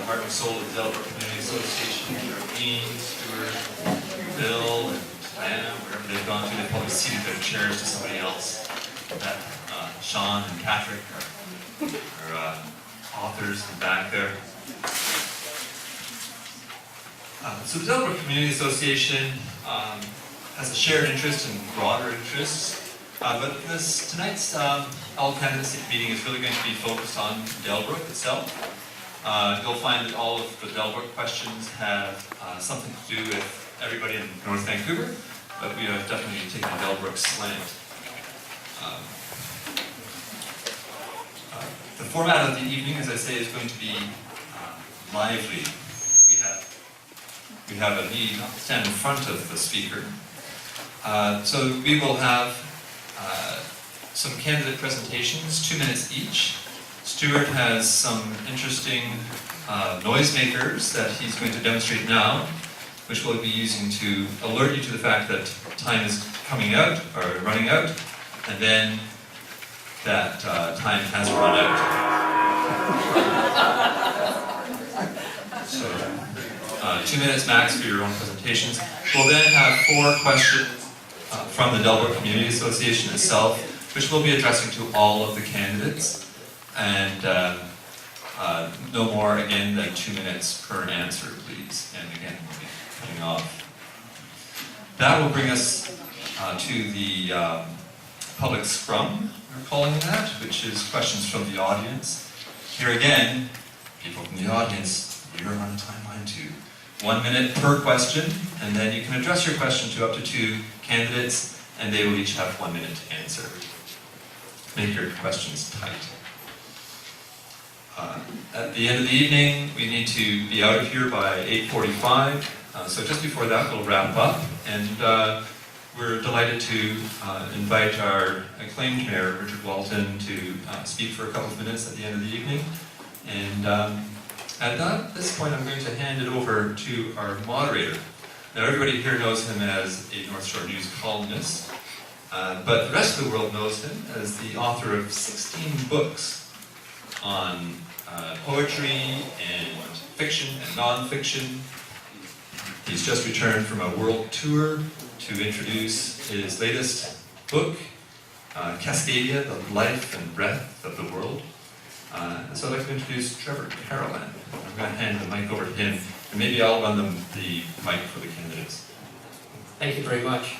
heart and soul of the Delbrook Community Association. Dean, Stuart, Bill, and Diana, wherever they've gone to, they've probably ceded their chairs to somebody else. That Sean and Patrick are authors in the back there. So the Delbrook Community Association has a shared interest and broader interests. But tonight's all candidacy meeting is really going to be focused on Delbrook itself. You'll find that all of the Delbrook questions have something to do with everybody in North Vancouver, but we have definitely taken a Delbrook slant. The format of the evening, as I say, is going to be lively. We have a need not to stand in front of the speaker. So we will have some candidate presentations, 2 minutes each. Stuart has some interesting noisemakers that he's going to demonstrate now, which we'll be using to alert you to the fact that time is coming out, or running out, and then that time has run out. So, 2 minutes max for your own presentations. We'll then have 4 questions from the Delbrook Community Association itself, which we'll be addressing to all of the candidates, and no more, again, than 2 minutes per answer, please. And again, we'll be cutting off. That will bring us to the public scrum, we're calling that, which is questions from the audience. Here again, people from the audience, you're on a timeline too. 1 minute per question, and then you can address your question to up to 2 candidates, and they will each have 1 minute to answer. Make your questions tight. At the end of the evening, we need to be out of here by 8:45, so just before that we'll wrap up, and we're delighted to invite our acclaimed mayor, Richard Walton, to speak for a couple of minutes at the end of the evening. And at this point, I'm going to hand it over to our moderator. Now, everybody here knows him as a North Shore News columnist, but the rest of the world knows him as the author of 16 books on poetry and fiction and non-fiction. He's just returned from a world tour to introduce his latest book, Cascadia, The Life and Breath of the World. So I'd like to introduce Trevor Carolan. I'm going to hand the mic over to him, and maybe I'll run the mic for the candidates. Thank you very much.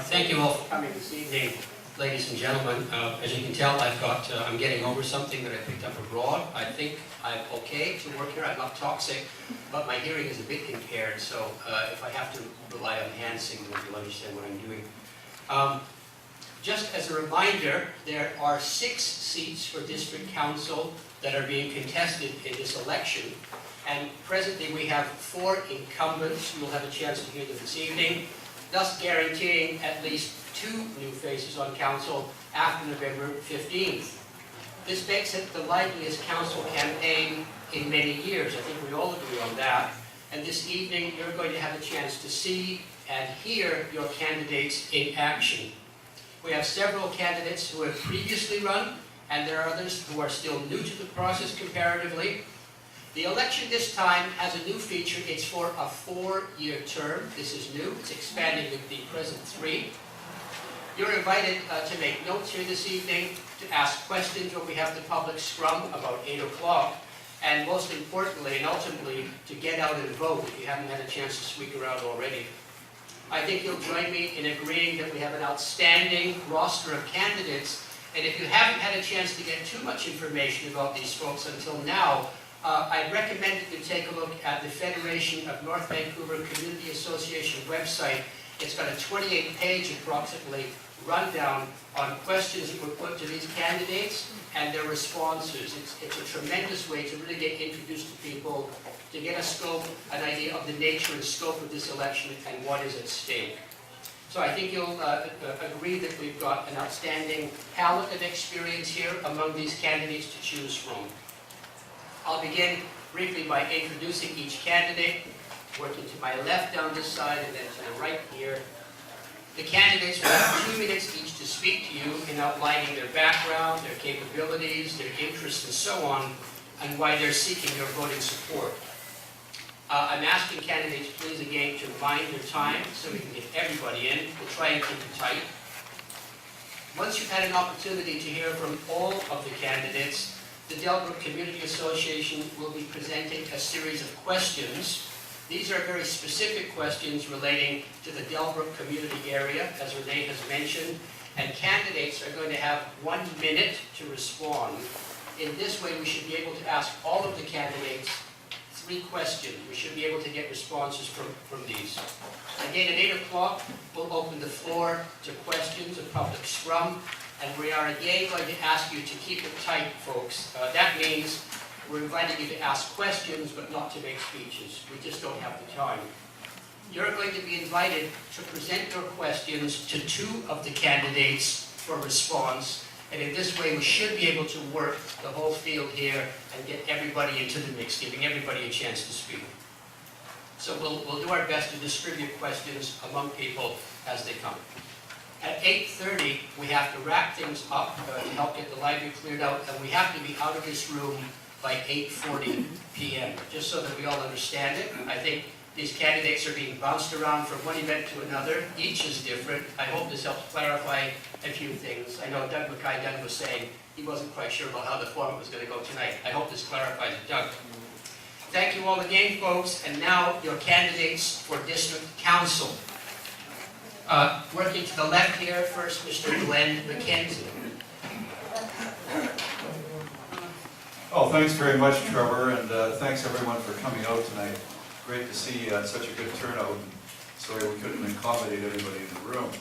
Thank you all for coming this evening, ladies and gentlemen. As you can tell, I'm getting over something that I picked up abroad. I think I'm okay to work here. I'm not toxic, but my hearing is a bit impaired, so if I have to rely on hand signals, you'll understand what I'm doing. Just as a reminder, there are 6 seats for district council that are being contested in this election, and presently we have 4 incumbents. You'll have a chance to hear them this evening, thus guaranteeing at least 2 new faces on council after November 15th. This makes it the liveliest council campaign in many years. I think we all agree on that. And this evening, you're going to have a chance to see and hear your candidates in action. We have several candidates who have previously run, and there are others who are still new to the process comparatively. The election this time has a new feature. It's for a 4-year term. This is new. It's expanding with the present 3. You're invited to make notes here this evening, to ask questions when we have the public scrum about 8 o'clock, and most importantly and ultimately, to get out and vote if you haven't had a chance to squeak around already. I think you'll join me in agreeing that we have an outstanding roster of candidates, and if you haven't had a chance to get too much information about these folks until now, I'd recommend that you take a look at the Federation of North Vancouver Community Association website. It's got a 28-page approximately rundown on questions that were put to these candidates and their responses. It's a tremendous way to really get introduced to people, to get a scope, an idea of the nature and scope of this election and what is at stake. So I think you'll agree that we've got an outstanding palette of experience here among these candidates to choose from. I'll begin briefly by introducing each candidate, working to my left down this side and then to the right here. The candidates will have 2 minutes each to speak to you in outlining their background, their capabilities, their interests, and so on. and why they're seeking your voting support. I'm asking candidates, please, again, to mind their time so we can get everybody in. We'll try and keep it tight. Once you've had an opportunity to hear from all of the candidates, the Delbrook Community Association will be presenting a series of questions. These are very specific questions relating to the Delbrook community area, as Renee has mentioned, and candidates are going to have 1 minute to respond. In this way, we should be able to ask all of the candidates 3 questions. We should be able to get responses from these. Again, at 8 o'clock, we'll open the floor to questions, a public scrum, and we are again going to ask you to keep it tight, folks. That means we're inviting you to ask questions, but not to make speeches. We just don't have the time. You're going to be invited to present your questions to 2 of the candidates for response, and in this way we should be able to work the whole field here and get everybody into the mix, giving everybody a chance to speak. So we'll do our best to distribute questions among people as they come. At 8:30, we have to wrap things up to help get the library cleared out, and we have to be out of this room by 8:40 p.m., just so that we all understand it. I think these candidates are being bounced around from one event to another. Each is different. I hope this helps clarify a few things. I know Doug McKay was saying he wasn't quite sure about how the format was going to go tonight. I hope this clarifies it, Doug. Thank you all again, folks. And now your candidates for District Council. Working to the left here, first, Mr. Glenn McKenzie. Oh, thanks very much, Trevor, and thanks everyone for coming out tonight. Great to see such a good turnout. Sorry we couldn't accommodate everybody in the room.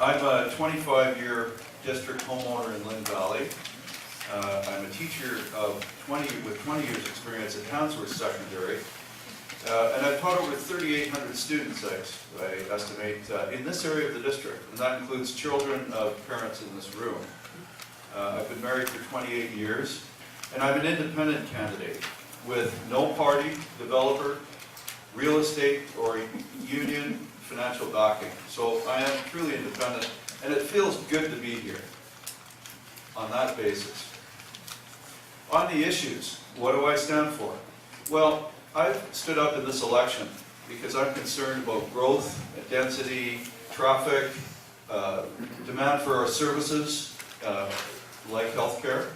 I'm a 25-year district homeowner in Lynn Valley. I'm a teacher with 20 years experience at Hansworth Secondary. And I've taught over 3,800 students, I estimate, in this area of the district, and that includes children of parents in this room. I've been married for 28 years, and I'm an independent candidate with no party, developer, real estate, or union financial backing. So I am truly independent, and it feels good to be here on that basis. On the issues, what do I stand for? Well, I've stood up in this election because I'm concerned about growth, density, traffic, demand for our services, like healthcare,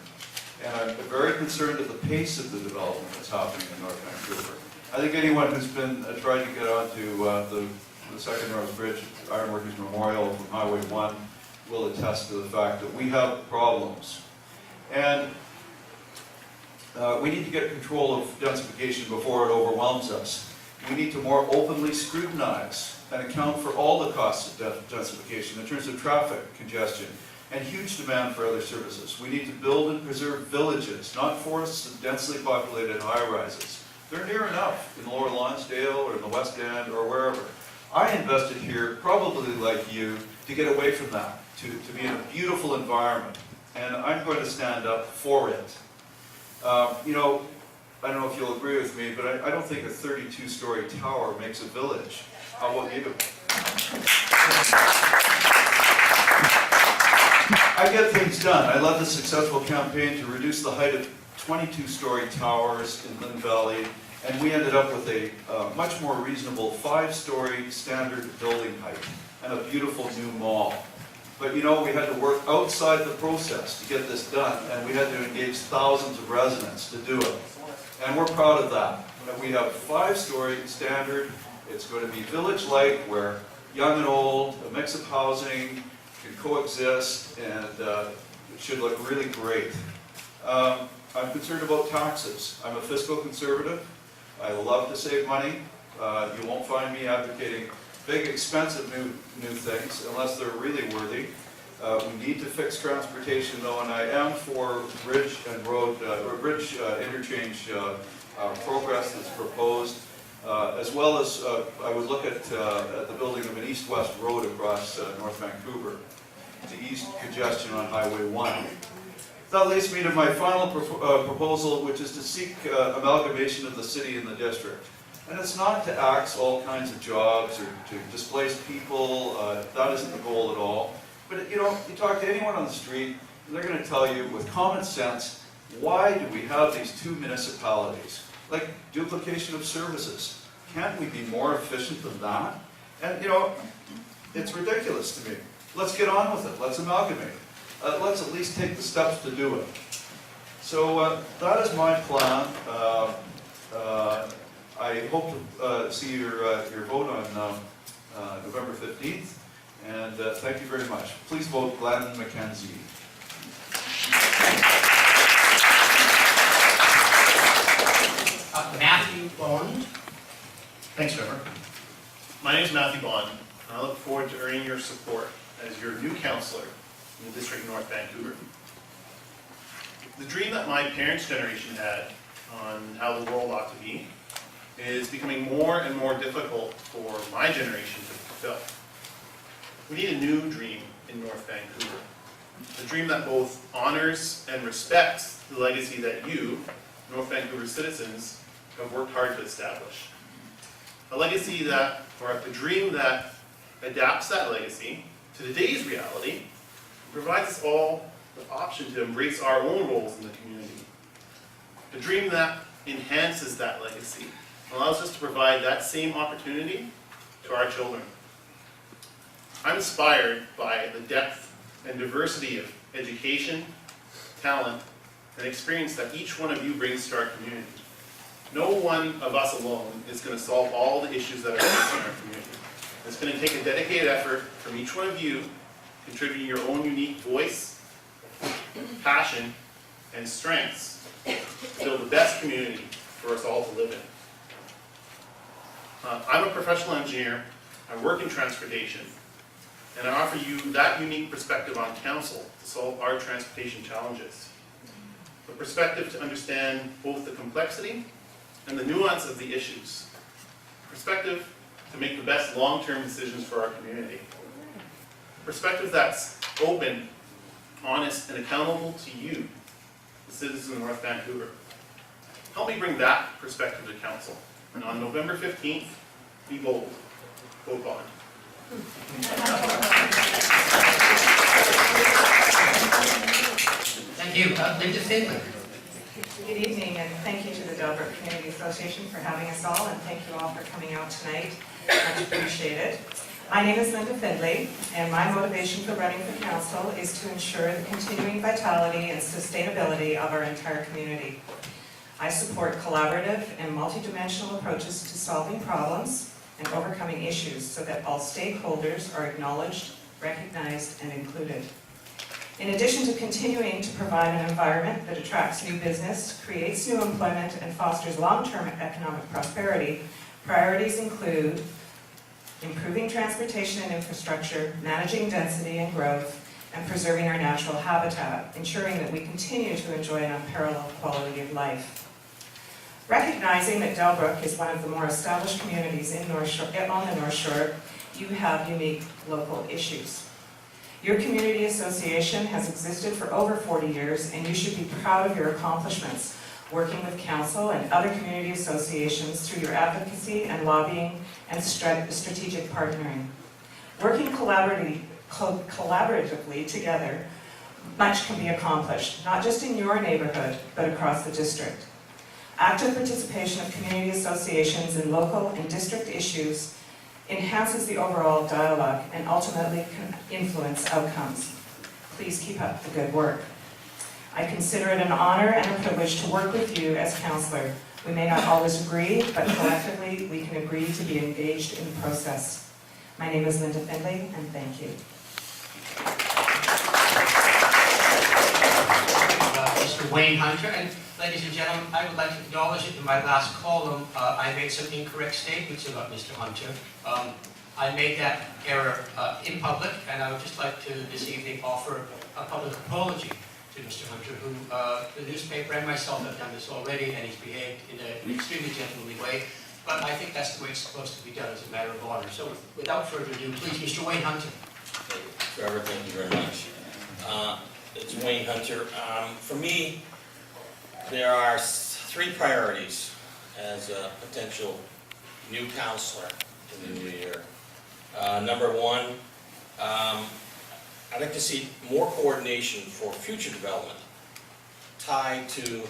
and I'm very concerned at the pace of the development that's happening in North Vancouver. I think anyone who's been tried to get onto the Second North Bridge, Ironworkers Memorial from Highway 1 will attest to the fact that we have problems. And we need to get control of densification before it overwhelms us. We need to more openly scrutinize and account for all the costs of densification in terms of traffic congestion and huge demand for other services. We need to build and preserve villages, not forests and densely populated high-rises. They're near enough in Lower Lonsdale or in the West End or wherever. I invested here, probably like you, to get away from that, to be in a beautiful environment, and I'm going to stand up for it. You know, I don't know if you'll agree with me, but I don't think a 32-story tower makes a village. How about you? I get things done. I led the successful campaign to reduce the height of 22-story towers in Lynn Valley, and we ended up with a much more reasonable 5-story standard building height and a beautiful new mall. But you know, we had to work outside the process to get this done, and we had to engage thousands of residents to do it. And we're proud of that. We have 5-story standard. It's going to be village-like, where young and old, a mix of housing can coexist, and it should look really great. I'm concerned about taxes. I'm a fiscal conservative. I love to save money. You won't find me advocating big, expensive new things unless they're really worthy. We need to fix transportation, though, and I am for bridge and road, or bridge interchange progress that's proposed, as well as I would look at the building of an east-west road across North Vancouver to ease congestion on Highway 1. That leads me to my final proposal, which is to seek amalgamation of the city and the district. And it's not to axe all kinds of jobs or to displace people. That isn't the goal at all. But you know, you talk to anyone on the street, and they're going to tell you with common sense Why do we have these two municipalities? Like duplication of services. Can't we be more efficient than that? And you know, it's ridiculous to me. Let's get on with it. Let's amalgamate. Let's at least take the steps to do it. So that is my plan. I hope to see your vote on November 15th. And thank you very much. Please vote Glenn McKenzie. Matthew Bond. Thanks, Trevor. My name is Matthew Bond, and I look forward to earning your support as your new councillor in the District of North Vancouver. The dream that my parents' generation had on how the world ought to be is becoming more and more difficult for my generation to fulfill. We need a new dream in North Vancouver, a dream that both honors and respects the legacy that you, North Vancouver citizens, have worked hard to establish. A legacy that, or a dream that adapts that legacy to today's reality, provides us all the option to embrace our own roles in the community. A dream that enhances that legacy, allows us to provide that same opportunity to our children. I'm inspired by the depth and diversity of education, talent, and experience that each one of you brings to our community. No one of us alone is going to solve all the issues that are facing our community. It's going to take a dedicated effort from each one of you, contributing your own unique voice, passion, and strengths to build the best community for us all to live in. I'm a professional engineer, I work in transportation, and I offer you that unique perspective on council to solve our transportation challenges. A perspective to understand both the complexity and the nuance of the issues. Perspective to make the best long-term decisions for our community. Perspective that's open, honest, and accountable to you, the citizens of North Vancouver. Help me bring that perspective to council. And on November 15th, be bold. Vote Bond. Thank you. Linda Findlay. Good evening, and thank you to the Delbrook Community Association for having us all, and thank you all for coming out tonight. Much appreciated. My name is Linda Findlay, and my motivation for running for council is to ensure the continuing vitality and sustainability of our entire community. I support collaborative and multidimensional approaches to solving problems and overcoming issues so that all stakeholders are acknowledged, recognized, and included. In addition to continuing to provide an environment that attracts new business, creates new employment, and fosters long-term economic prosperity, priorities include improving transportation and infrastructure, managing density and growth, and preserving our natural habitat, ensuring that we continue to enjoy an unparalleled quality of life. Recognizing that Delbrook is one of the more established communities on the North Shore, you have unique local issues. Your community association has existed for over 40 years, and you should be proud of your accomplishments, working with council and other community associations through your advocacy and lobbying and strategic partnering. Working collaboratively together, much can be accomplished, not just in your neighborhood, but across the district. Active participation of community associations in local and district issues enhances the overall dialogue and ultimately can influence outcomes. Please keep up the good work. I consider it an honor and a privilege to work with you as councillor. We may not always agree, but collectively we can agree to be engaged in the process. My name is Linda Findlay, and thank you. Mr. Wayne Hunter, and ladies and gentlemen, I would like to acknowledge that in my last column, I made some incorrect statements about Mr. Hunter. I made that error in public, and I would just like to, this evening, offer a public apology to Mr. Hunter, who the newspaper and myself have done this already, and he's behaved in an extremely gentlemanly way. But I think that's the way it's supposed to be done, as a matter of honor. So, without further ado, please, Mr. Wayne Hunter. Trevor, thank you very much. It's Wayne Hunter. For me, there are three priorities as a potential new councillor in the new year. Number one, I'd like to see more coordination for future development, tied to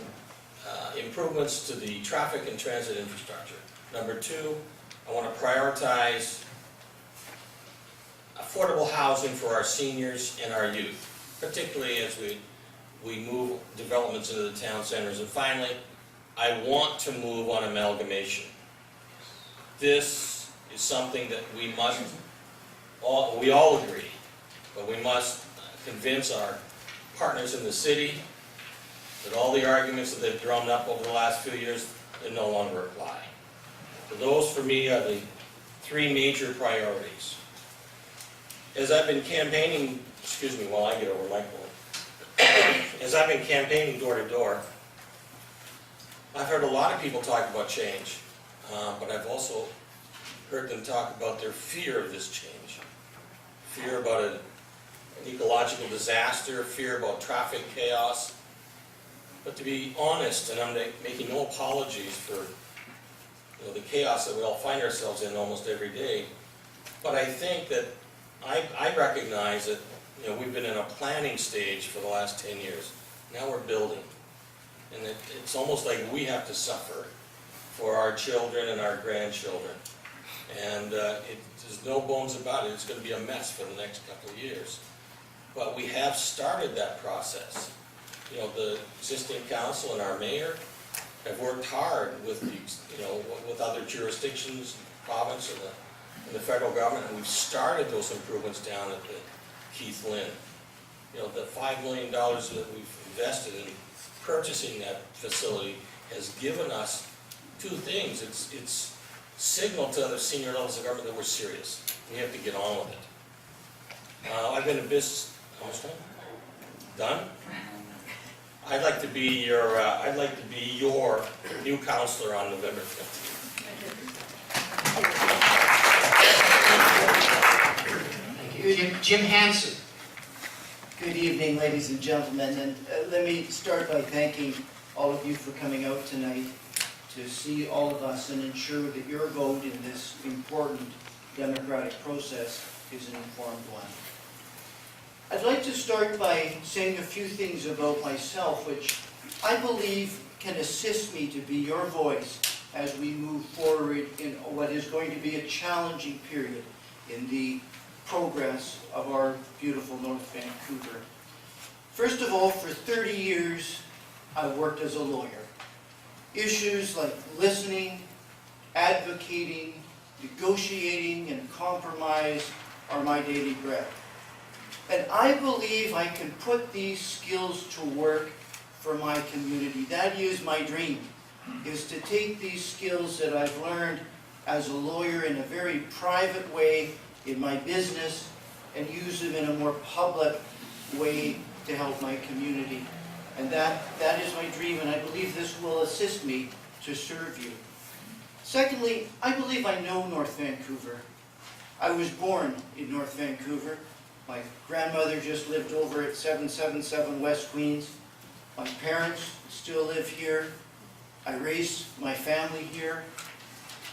improvements to the traffic and transit infrastructure. Number two, I want to prioritize affordable housing for our seniors and our youth, particularly as we move developments into the town centers. And finally, I want to move on amalgamation. This is something that we all agree, but we must convince our partners in the city that all the arguments that they've drummed up over the last few years, they no longer apply. So those, for me, are the three major priorities. As I've been campaigning, excuse me while I get over my cold, as I've been campaigning door to door, I've heard a lot of people talk about change, but I've also heard them talk about their fear of this change. Fear about an ecological disaster, fear about traffic chaos. But to be honest, and I'm making no apologies for the chaos that we all find ourselves in almost every day, but I think that I recognize that we've been in a planning stage for the last 10 years. Now we're building. And it's almost like we have to suffer for our children and our grandchildren. And there's no bones about it. It's going to be a mess for the next couple of years. But we have started that process. The existing council and our mayor have worked hard with with other jurisdictions, province and the federal government, and we've started those improvements down at the Keith Lynn. The $5 million that we've invested in purchasing that facility has given us two things. It's signaled to other senior levels of government that we're serious. We have to get on with it. I've been in business. Almost done? Done? I'd like to be your new counselor on November 15th. Thank you. Jim Hansen. Good evening, ladies and gentlemen, and let me start by thanking all of you for coming out tonight to see all of us and ensure that your vote in this important democratic process is an informed one. I'd like to start by saying a few things about myself, which I believe can assist me to be your voice as we move forward in what is going to be a challenging period in the progress of our beautiful North Vancouver. First of all, for 30 years, I worked as a lawyer. Issues like listening, advocating, negotiating, and compromise are my daily bread. And I believe I can put these skills to work for my community. That is my dream, is to take these skills that I've learned as a lawyer in a very private way in my business and use them in a more public way to help my community. And that is my dream, and I believe this will assist me to serve you. Secondly, I believe I know North Vancouver. I was born in North Vancouver. My grandmother just lived over at 777 West Queens. My parents still live here. I raised my family here.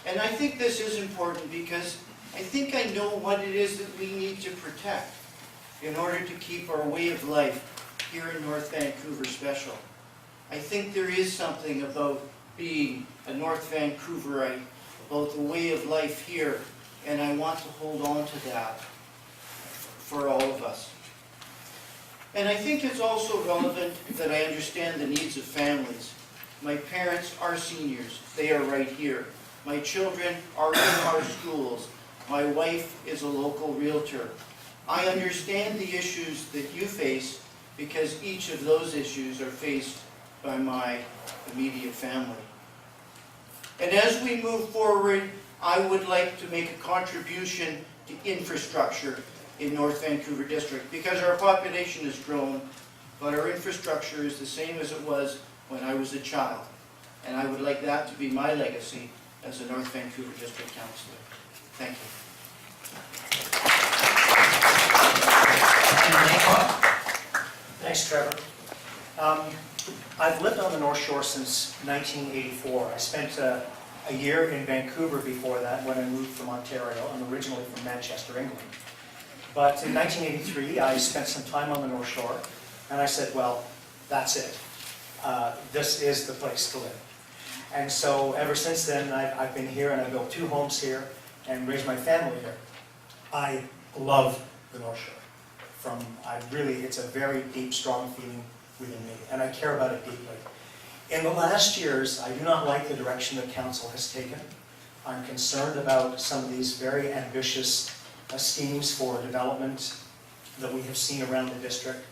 And I think this is important because I think I know what it is that we need to protect in order to keep our way of life here in North Vancouver special. I think there is something about being a North Vancouverite, about the way of life here, and I want to hold on to that for all of us. And I think it's also relevant that I understand the needs of families. My parents are seniors. They are right here. My children are in our schools. My wife is a local realtor. I understand the issues that you face because each of those issues are faced by my immediate family. And as we move forward, I would like to make a contribution to infrastructure in North Vancouver District because our population has grown, but our infrastructure is the same as it was when I was a child. And I would like that to be my legacy as a North Vancouver District Councillor. Thank you. Thanks, Trevor. I've lived on the North Shore since 1984. I spent a year in Vancouver before that when I moved from Ontario. I'm originally from Manchester, England. But in 1983, I spent some time on the North Shore, and I said, well, that's it. this is the place to live. And so ever since then, I've been here and I built 2 homes here and raised my family here. I love the North Shore. It's a very deep, strong feeling within me, and I care about it deeply. In the last years, I do not like the direction that council has taken. I'm concerned about some of these very ambitious schemes for development that we have seen around the district,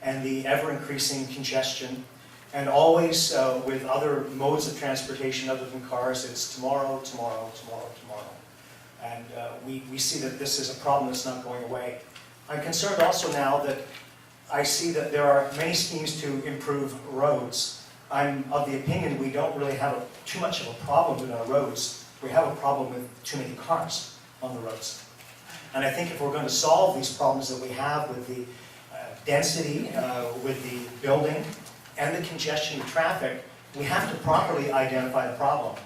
and the ever-increasing congestion, and always with other modes of transportation other than cars, it's tomorrow, tomorrow, tomorrow, tomorrow. And we see that this is a problem that's not going away. I'm concerned also now that I see that there are many schemes to improve roads. I'm of the opinion we don't really have too much of a problem with our roads. We have a problem with too many cars on the roads. And I think if we're going to solve these problems that we have with the density, with the building, and the congestion of traffic, we have to properly identify the problem.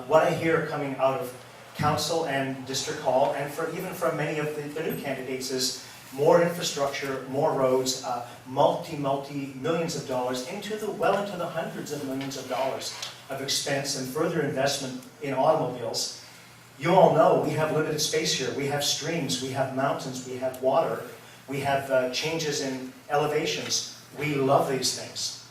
What I hear coming out of council and district hall, and even from many of the new candidates, is more infrastructure, more roads, multi-millions of dollars, well into the hundreds of millions of dollars of expense and further investment in automobiles. You all know we have limited space here. We have streams, we have mountains, we have water, we have changes in elevations. We love these things.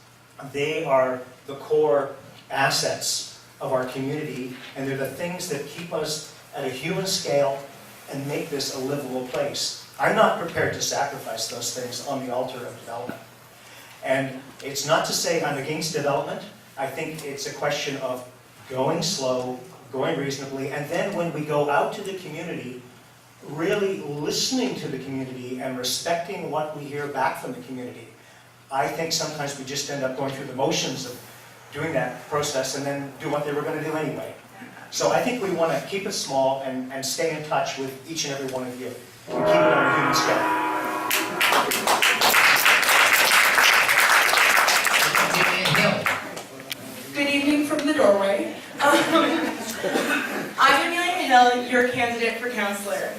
They are the core assets of our community, and they're the things that keep us at a human scale and make this a livable place. I'm not prepared to sacrifice those things on the altar of development. And it's not to say I'm against development. I think it's a question of going slow, going reasonably, and then when we go out to the community, really listening to the community and respecting what we hear back from the community. I think sometimes we just end up going through the motions of doing that process and then do what they were going to do anyway. So I think we want to keep it small and stay in touch with each and every one of you and keep it on a human scale. Good evening from the doorway. I'm Amelia Hill, your candidate for councillor.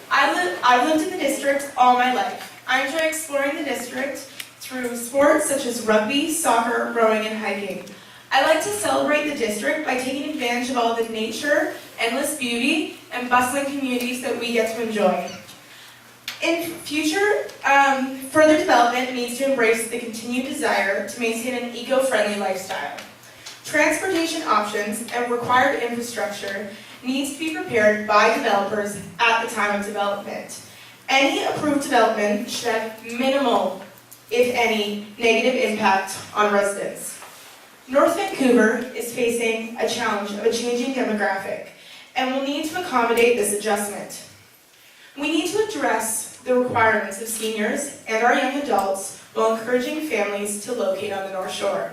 I've lived in the district all my life. I enjoy exploring the district through sports such as rugby, soccer, rowing, and hiking. I like to celebrate the district by taking advantage of all the nature, endless beauty, and bustling communities that we get to enjoy. In future, further development needs to embrace the continued desire to maintain an eco-friendly lifestyle. Transportation options and required infrastructure needs to be prepared by developers at the time of development. Any approved development should have minimal, if any, negative impact on residents. North Vancouver is facing a challenge of a changing demographic and will need to accommodate this adjustment. We need to address the requirements of seniors and our young adults while encouraging families to locate on the North Shore.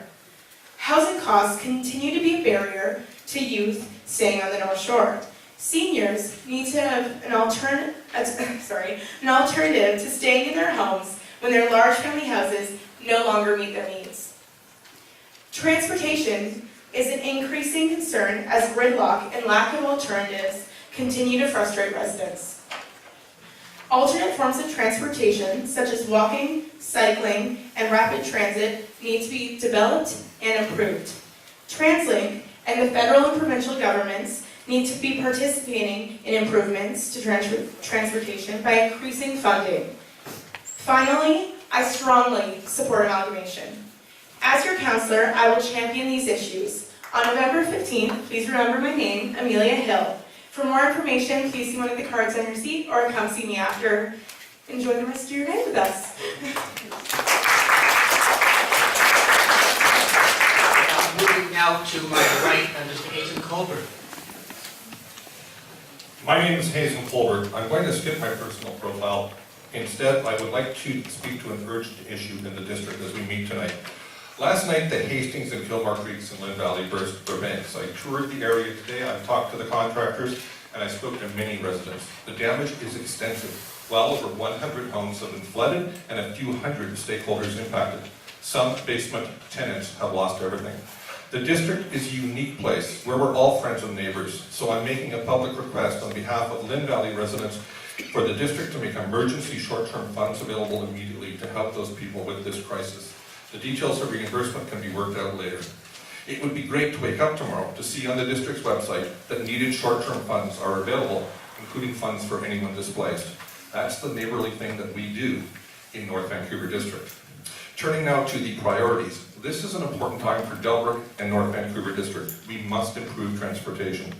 Housing costs continue to be a barrier to youth staying on the North Shore. Seniors need to have an alternative to staying in their homes when their large family houses no longer meet their needs. Transportation is an increasing concern as gridlock and lack of alternatives continue to frustrate residents. Alternate forms of transportation, such as walking, cycling, and rapid transit, need to be developed and improved. TransLink and the federal and provincial governments need to be participating in improvements to transportation by increasing funding. Finally, I strongly support amalgamation. As your councillor, I will champion these issues. On November 15th, please remember my name, Amelia Hill. For more information, please see one of the cards on your seat or come see me after. Enjoy the rest of your day with us. Moving now to my right, Mr. Hazen Colbert. My name is Hazen Colbert. I'm going to skip my personal profile. Instead, I would like to speak to an urgent issue in the district as we meet tonight. Last night, the Hastings and Kilmar Creeks in Lynn Valley burst their banks. I toured the area today, I've talked to the contractors, and I spoke to many residents. The damage is extensive. Well over 100 homes have been flooded and a few hundred stakeholders impacted. Some basement tenants have lost everything. The district is a unique place where we're all friends and neighbors, so I'm making a public request on behalf of Lynn Valley residents for the district to make emergency short-term funds available immediately to help those people with this crisis. The details of reimbursement can be worked out later. It would be great to wake up tomorrow to see on the district's website that needed short-term funds are available, including funds for anyone displaced. That's the neighborly thing that we do in North Vancouver District. Turning now to the priorities. This is an important time for Delbrook and North Vancouver District. We must improve transportation.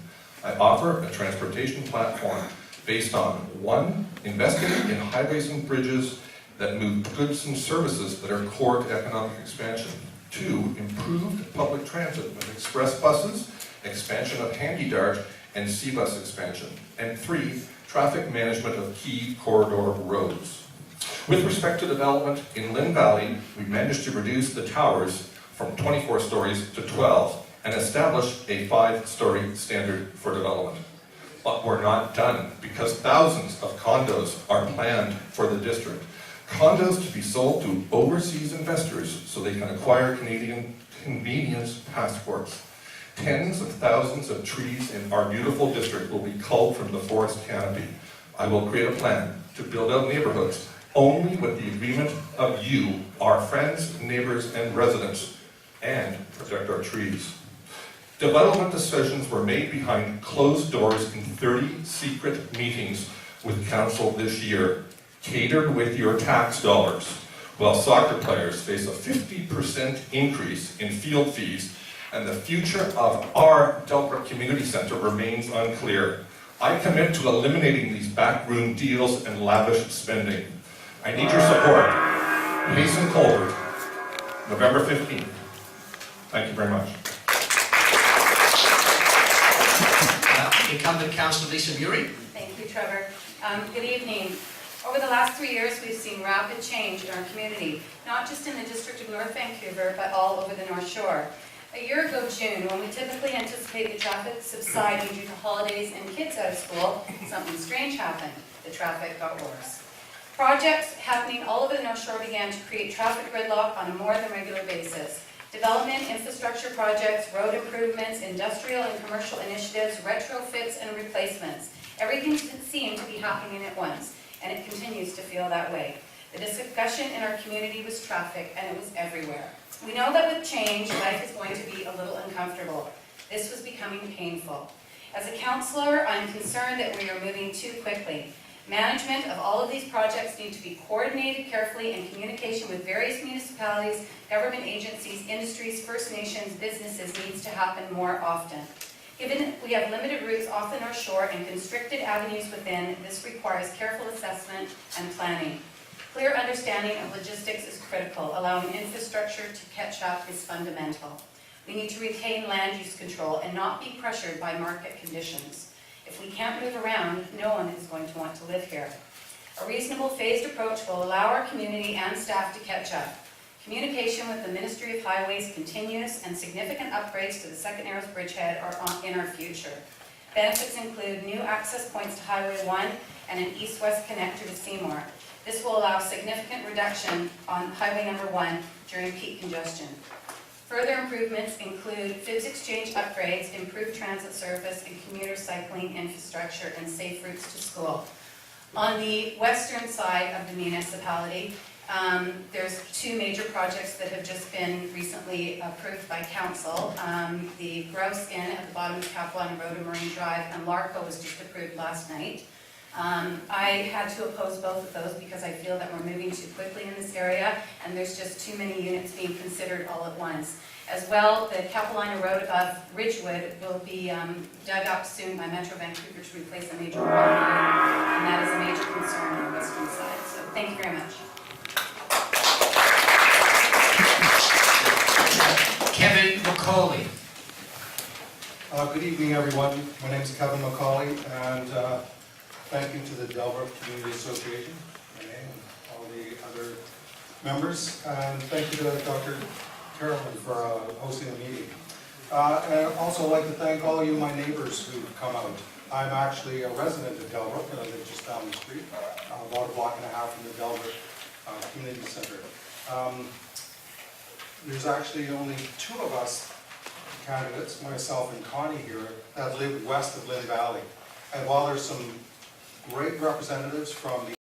I offer a transportation platform based on 1, investing in highways and bridges that move goods and services that are core to economic expansion. 2, improved public transit with express buses, expansion of Handy-Dart, and C-Bus expansion. And 3, traffic management of key corridor roads. With respect to development in Lynn Valley, we managed to reduce the towers from 24 stories to 12 and establish a 5-story standard for development. But we're not done, because thousands of condos are planned for the district. Condos to be sold to overseas investors so they can acquire Canadian convenience passports. Tens of thousands of trees in our beautiful district will be culled from the forest canopy. I will create a plan to build out neighborhoods only with the agreement of you, our friends, neighbors, and residents, and protect our trees. Development decisions were made behind closed doors in 30 secret meetings with council this year, catered with your tax dollars, while soccer players face a 50% increase in field fees, and the future of our Delbrook Community Centre remains unclear. I commit to eliminating these backroom deals and lavish spending. I need your support. Mason Colbert, November 15th. Thank you very much. Incumbent Councillor Lisa Bury. Thank you, Trevor. Good evening. Over the last 3 years, we've seen rapid change in our community, not just in the District of North Vancouver, but all over the North Shore. A year ago, June, when we typically anticipate the traffic subsiding due to holidays and kids out of school, something strange happened. The traffic got worse. Projects happening all over the North Shore began to create traffic gridlock on a more than regular basis. Development, infrastructure projects, road improvements, industrial and commercial initiatives, retrofits and replacements. Everything seemed to be happening at once, and it continues to feel that way. The discussion in our community was traffic, and it was everywhere. We know that with change, life is going to be a little uncomfortable. This was becoming painful. As a councillor, I'm concerned that we are moving too quickly. Management of all of these projects need to be coordinated carefully, and communication with various municipalities, government agencies, industries, First Nations, businesses needs to happen more often. Given we have limited routes off the North Shore and constricted avenues within, this requires careful assessment and planning. Clear understanding of logistics is critical. Allowing infrastructure to catch up is fundamental. We need to retain land use control and not be pressured by market conditions. If we can't move around, no one is going to want to live here. A reasonable phased approach will allow our community and staff to catch up. Communication with the Ministry of Highways continues, and significant upgrades to the Second Narrows Bridgehead are in our future. Benefits include new access points to Highway 1 and an east-west connector to Seymour. This will allow significant reduction on Highway number 1 during peak congestion. Further improvements include FIBS exchange upgrades, improved transit service, and commuter cycling infrastructure, and safe routes to school. On the western side of the municipality, there's 2 major projects that have just been recently approved by council. The Grouse Inn at the bottom of Capilano Road and Marine Drive, and Larco was just approved last night. I had to oppose both of those because I feel that we're moving too quickly in this area, and there's just too many units being considered all at once. As well, the Capilano Road above Ridgewood will be dug up soon by Metro Vancouver to replace a major water main, and that is a major concern on the western side. So thank you very much. Kevin McCauley. Good evening, everyone. My name is Kevin McCauley, and thank you to the Delbrook Community Association and all the other members, and thank you to Dr. Carolyn for hosting the meeting. And I'd also like to thank all you, my neighbors, who've come out. I'm actually a resident of Delbrook, and I live just down the street, about a block and a half from the Delbrook Community Center. There's actually only 2 of us candidates, myself and Connie here, that live west of Lynn Valley. And while there's some great representatives from the